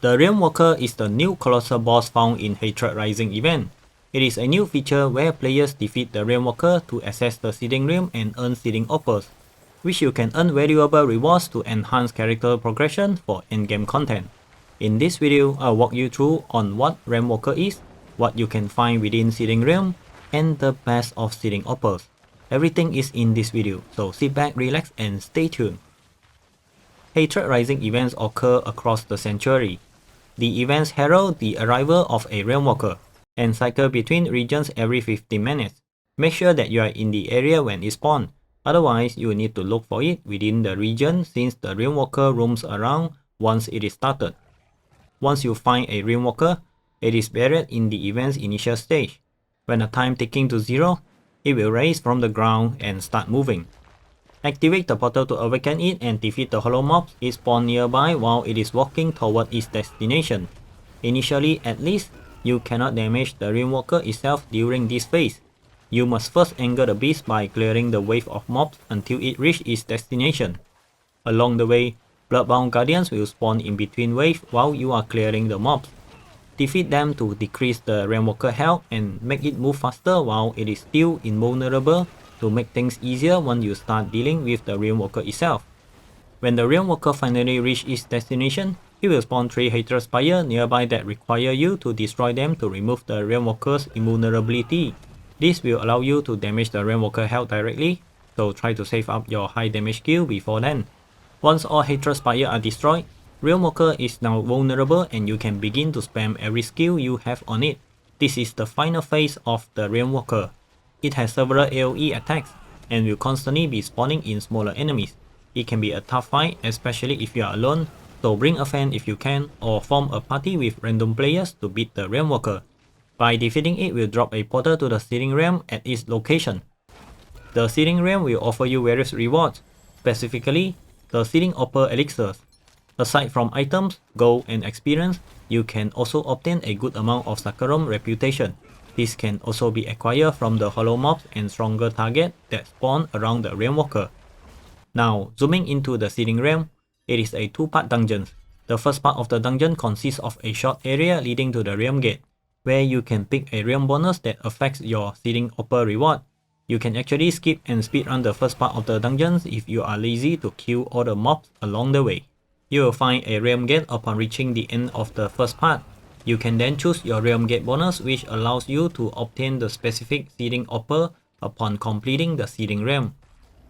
The Realmwalker is the new colossal boss found in Hatred Rising event. It is a new feature where players defeat the Realmwalker to access the Seething Realm and earn Seething Opals, which you can earn valuable rewards to enhance character progression for endgame content. In this video, I'll walk you through on what Realmwalker is, what you can find within Seething Realm, and the best of Seething Opals. Everything is in this video, so sit back, relax, and stay tuned. Hatred Rising events occur across the Sanctuary. The events herald the arrival of a Realmwalker and cycle between regions every 15 minutes. Make sure that you are in the area when it spawns, otherwise you will need to look for it within the region since the Realmwalker roams around once it is started. Once you find a Realmwalker, it is buried in the event's initial stage. When the time ticking to 0, it will rise from the ground and start moving. Activate the portal to awaken it and defeat the hollow mobs it spawns nearby while it is walking toward its destination. Initially at least, you cannot damage the Realmwalker itself during this phase. You must first anger the beast by clearing the wave of mobs until it reaches its destination. Along the way, bloodbound guardians will spawn in between waves while you are clearing the mobs. Defeat them to decrease the Realmwalker health and make it move faster while it is still invulnerable to make things easier when you start dealing with the Realmwalker itself. When the Realmwalker finally reaches its destination, it will spawn 3 Hatred Spires nearby that require you to destroy them to remove the Realmwalker's invulnerability. This will allow you to damage the Realmwalker health directly, so try to save up your high damage skill before then. Once all Hatred Spires are destroyed, Realmwalker is now vulnerable and you can begin to spam every skill you have on it. This is the final phase of the Realmwalker. It has several AoE attacks and will constantly be spawning in smaller enemies. It can be a tough fight, especially if you are alone, so bring a friend if you can or form a party with random players to beat the Realmwalker. By defeating it will drop a portal to the Seething Realm at its location. The Seething Realm will offer you various rewards, specifically the Seething Opal elixirs. Aside from items, gold, and experience, you can also obtain a good amount of Saccharum reputation. This can also be acquired from the hollow mobs and stronger targets that spawn around the Realmwalker. Now, zooming into the Seething Realm, it is a 2-part dungeon. The first part of the dungeon consists of a short area leading to the Realm Gate, where you can pick a realm bonus that affects your Seething Opal reward. You can actually skip and speedrun the first part of the dungeons if you are lazy to kill all the mobs along the way. You will find a Realm Gate upon reaching the end of the first part. You can then choose your Realm Gate bonus, which allows you to obtain the specific Seething Opal upon completing the Seething Realm.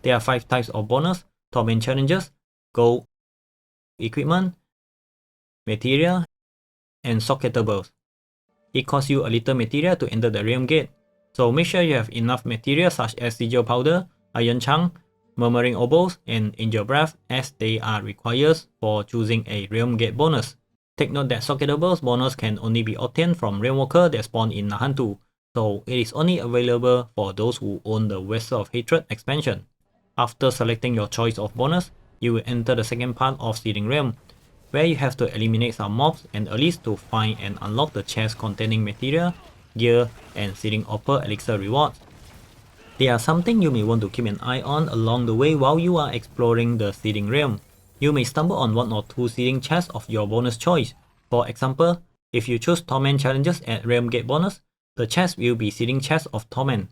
There are 5 types of bonus: Torment Challenges, Gold, Equipment, Material, and Socketables. It costs you a little material to enter the Realm Gate, so make sure you have enough material such as Sigil Powder, Iron Chunk, Murmuring Opals, and Angel Breath, as they are required for choosing a Realm Gate bonus. Take note that Socketables bonus can only be obtained from Realmwalker that spawn in Nahantu, so it is only available for those who own the Vessel of Hatred expansion. After selecting your choice of bonus, you will enter the second part of Seething Realm, where you have to eliminate some mobs and at least to find and unlock the chest containing material, gear, and Seething Opal elixir rewards. They are something you may want to keep an eye on along the way while you are exploring the Seething Realm. You may stumble on 1 or 2 seething chests of your bonus choice. For example, if you choose Torment Challenges at Realm Gate bonus, the chest will be Seething Chest of Torment.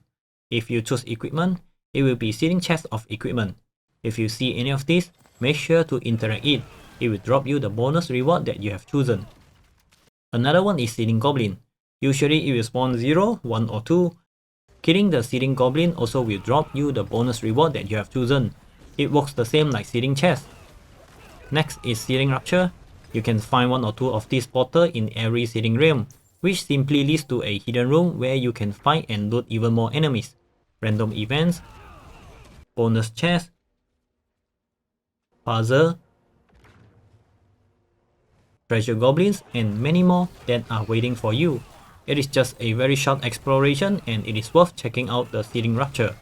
If you choose Equipment, it will be Seething Chest of Equipment. If you see any of these, make sure to interact it. It will drop you the bonus reward that you have chosen. Another one is Seething Goblin. Usually it will spawn 0, 1 or 2. Killing the Seething Goblin also will drop you the bonus reward that you have chosen. It works the same like Seething Chest. Next is Seething Rupture. You can find 1 or 2 of these portals in every Seething Realm, which simply leads to a hidden room where you can fight and loot even more enemies, random events, bonus chests, puzzle, treasure goblins, and many more that are waiting for you. It is just a very short exploration and it is worth checking out the Seething Rupture.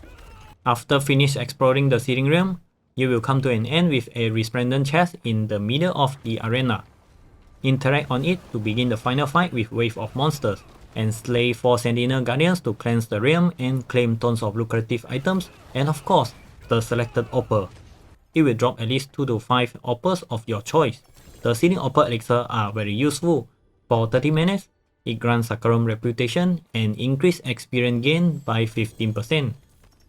After finish exploring the Seething Realm, you will come to an end with a resplendent chest in the middle of the arena. Interact on it to begin the final fight with wave of monsters, and slay 4 Sentinel Guardians to cleanse the realm and claim tons of lucrative items, and of course, the selected opal. It will drop at least 2 to 5 opals of your choice. The Seething Opal elixir are very useful. For 30 minutes, it grants Saccharum reputation and increased experience gain by 15%.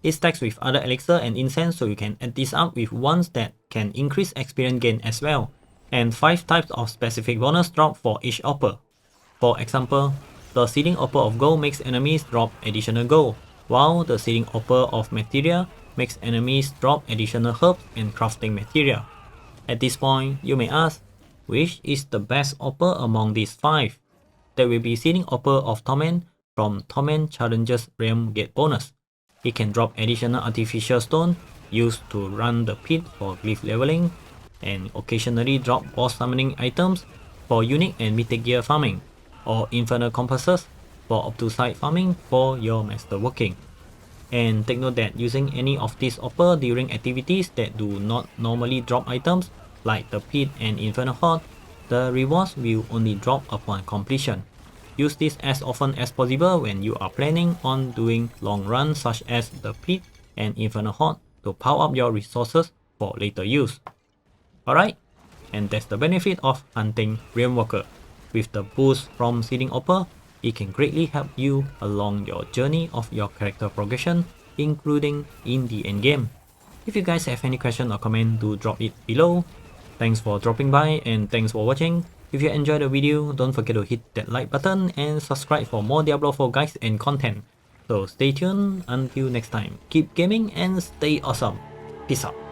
It stacks with other elixir and incense, so you can add this up with ones that can increase experience gain as well, and 5 types of specific bonus drop for each opal. For example, the Seething Opal of Gold makes enemies drop additional gold, while the Seething Opal of Materia makes enemies drop additional herbs and crafting material. At this point, you may ask, which is the best opal among these 5? That will be Seething Opal of Torment from Torment Challenges Realm Gate bonus. It can drop additional artificial stone used to run the pit for glyph leveling, and occasionally drop boss summoning items for unique and mythic gear farming, or infernal compasses for obtusite farming for your masterworking. And take note that using any of these opal during activities that do not normally drop items like the pit and infernal horde, the rewards will only drop upon completion. Use this as often as possible when you are planning on doing long runs such as the pit and infernal horde to power up your resources for later use. Alright, and that's the benefit of hunting Realmwalker. With the boost from Seething Opal, it can greatly help you along your journey of your character progression, including in the endgame. If you guys have any question or comment, do drop it below. Thanks for dropping by and thanks for watching. If you enjoyed the video, don't forget to hit that like button and subscribe for more Diablo 4 guides and content. So stay tuned until next time. Keep gaming and stay awesome. Peace out.